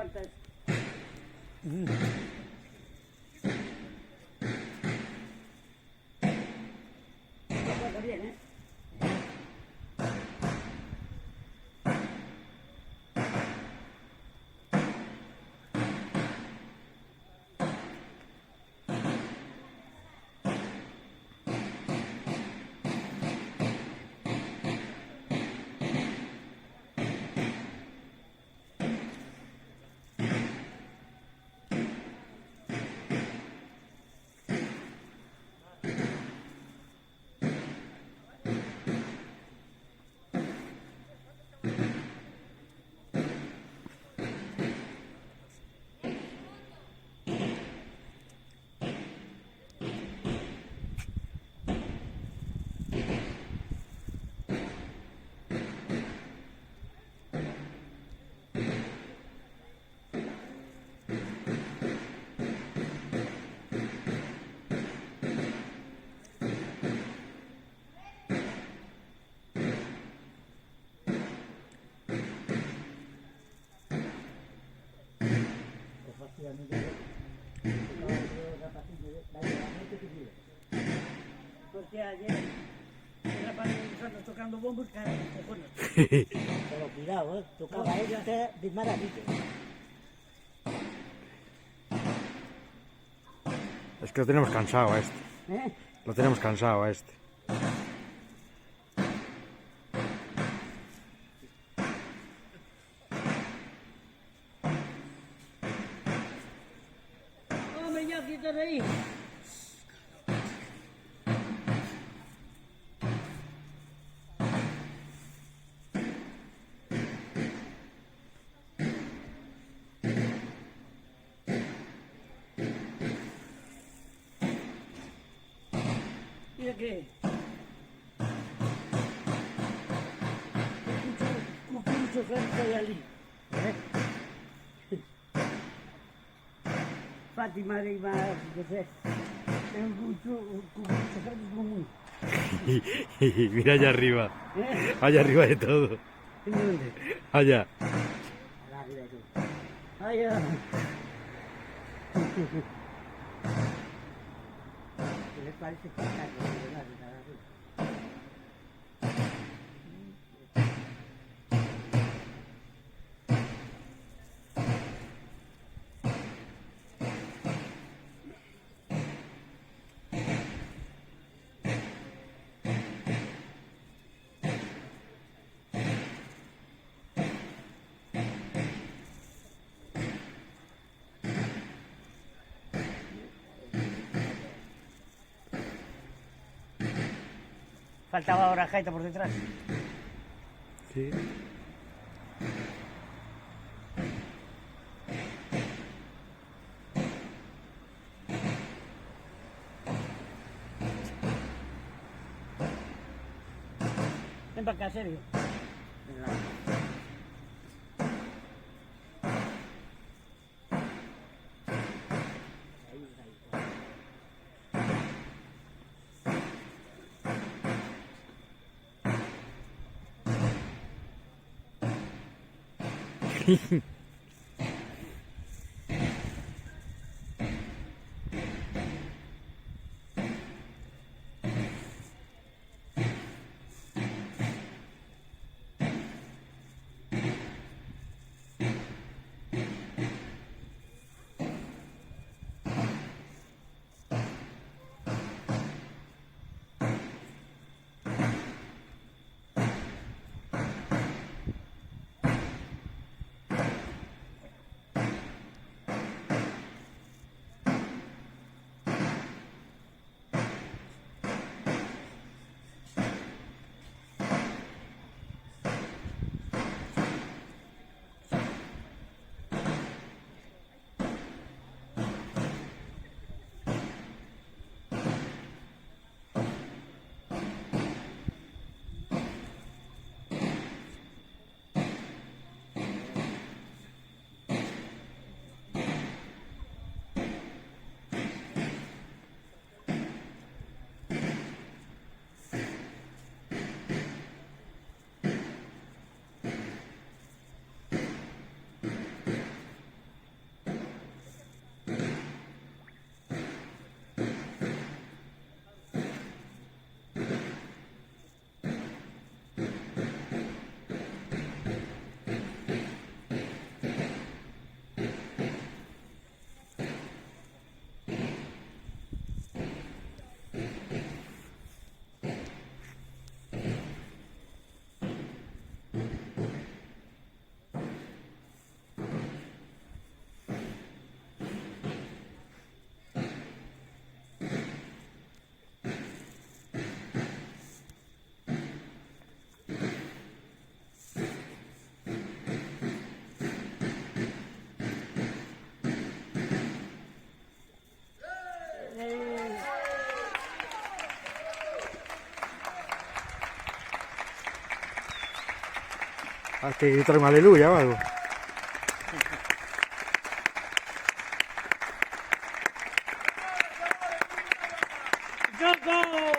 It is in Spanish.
aguantas. Aguanta bien, ¿eh? Porque ayer era para nosotros tocando bombos, cara, cojones. Pero cuidado, tocaba ella de maravilla. Es que lo tenemos cansado a este. ¿Eh? Lo tenemos cansado a este. ¡Hombre, ya quítate de ahí! Mira que... Mucho gente de allí. Fátima de Iba, no sé. Mucho gente común. Mira allá arriba. Allá arriba de todo. ¿En dónde? Allá. Allá. ¿Qué le parece que está Faltaba ahora Jaita por detrás. Sí. Ven para acá, Sergio. Hay que gritar un aleluya o algo. ¡Campo!